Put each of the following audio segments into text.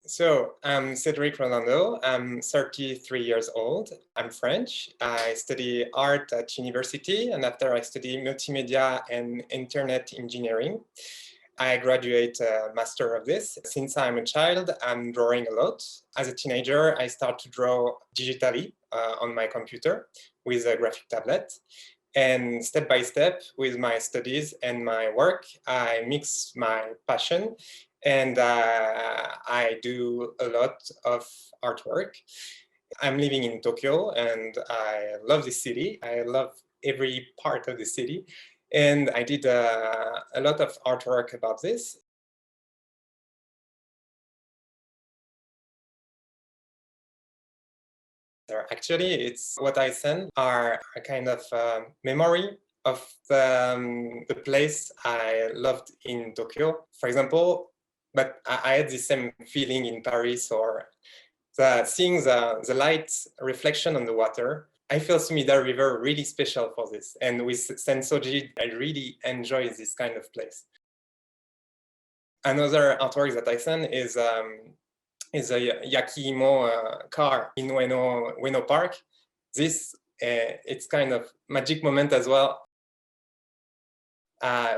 So I'm Cedric Rolando. I'm 33 years old. I'm French. I study art at university, and after I study multimedia and internet engineering. I graduate a master of this. Since I'm a child, I'm drawing a lot. As a teenager, I start to draw digitally on my computer with a graphic tablet. And step by step, with my studies and my work, I mix my passion and I do a lot of artwork. I'm living in Tokyo and I love the city. I love every part of the city. And I did a lot of artwork about this. Actually, it's what I send are a kind of memory of the place I loved in Tokyo. For example, but I had the same feeling in Paris or seeing the light reflection on the water. I feel Sumida River really special for this. And with Sensoji, I really enjoy this kind of place. Another artwork that I send is a Yakiimo car in Ueno Park. This, it's kind of magic moment as well.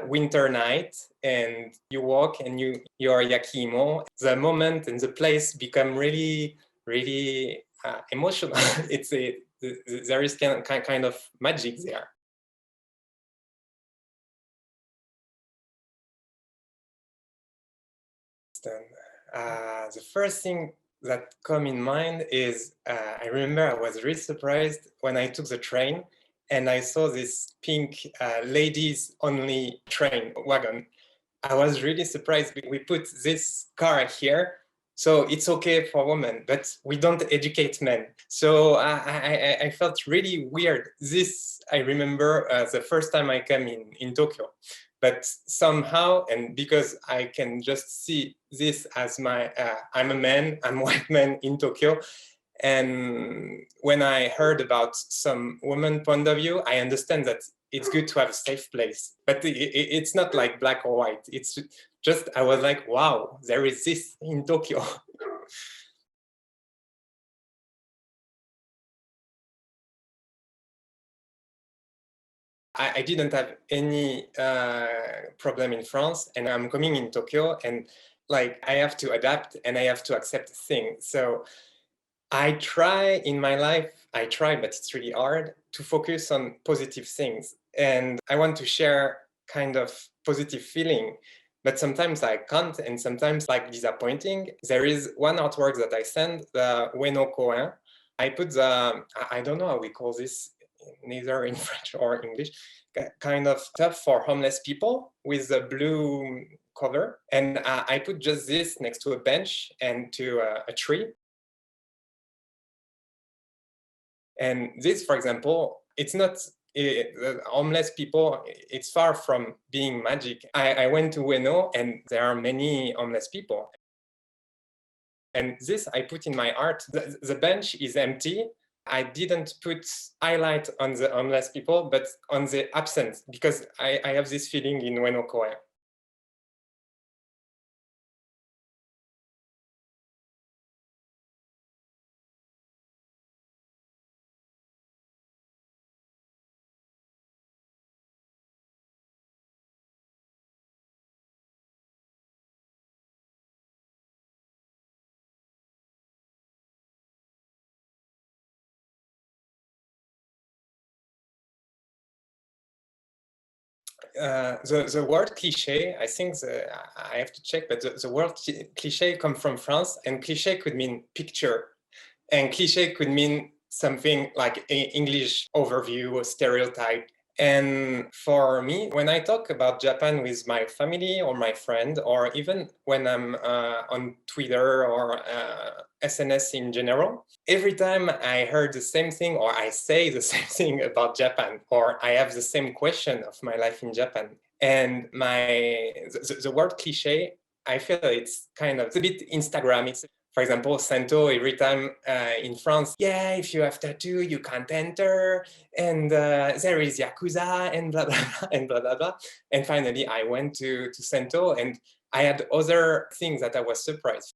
Winter night, and you walk and you are Yakiimo. The moment and the place become really, really emotional. There is kind of magic there. The first thing that come in mind is I remember I was really surprised when I took the train and I saw this pink ladies only train wagon. I was really surprised. We put this car here, so it's okay for women, but we don't educate men. So I felt really weird. This, I remember the first time I came in Tokyo. But somehow, and because I can just see this as my, I'm a man, I'm a white man in Tokyo. And when I heard about some woman point of view, I understand that it's good to have a safe place, but it's not like black or white. It's just, I was like, wow, there is this in Tokyo. I didn't have any problem in France, and I'm coming in Tokyo, and like I have to adapt and I have to accept things. So I try in my life, but it's really hard to focus on positive things. And I want to share kind of positive feeling, but sometimes I can't, and sometimes like disappointing. There is one artwork that I send, the Ueno Koen. I put I don't know how we call this, neither in French or English, kind of tub for homeless people with a blue cover. And I put just this next to a bench and to a tree. And this, for example, it's not homeless people, it's far from being magic. I went to Ueno and there are many homeless people. And this I put in my art. The bench is empty. I didn't put highlight on the homeless people, but on the absence, because I have this feeling in Ueno Koen. The word cliché, I think I have to check, but the word cliché comes from France, and cliché could mean picture, and cliché could mean something like English overview or stereotype. And for me, when I talk about Japan with my family or my friend, or even when I'm on Twitter or SNS in general, every time I heard the same thing or I say the same thing about Japan, or I have the same question of my life in Japan. And the word cliche, I feel it's kind of, it's a bit Instagram. It's, for example, Santo, every time in France, yeah, if you have tattoo, you can't enter, and there is Yakuza, and blah, blah, blah, and blah, blah, blah. And finally, I went to Santo, and I had other things that I was surprised.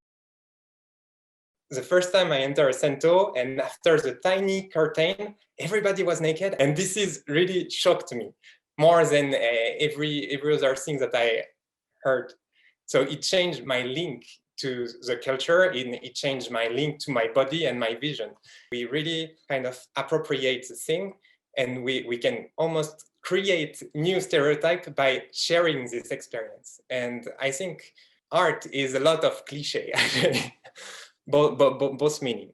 the first time I entered a Sento, and after the tiny curtain, everybody was naked. And this is really shocked me more than every other thing that I heard. So it changed my link to the culture, and it changed my link to my body and my vision. We really kind of appropriate the thing, and we can almost create new stereotype by sharing this experience. And I think art is a lot of cliche, actually, both meaning.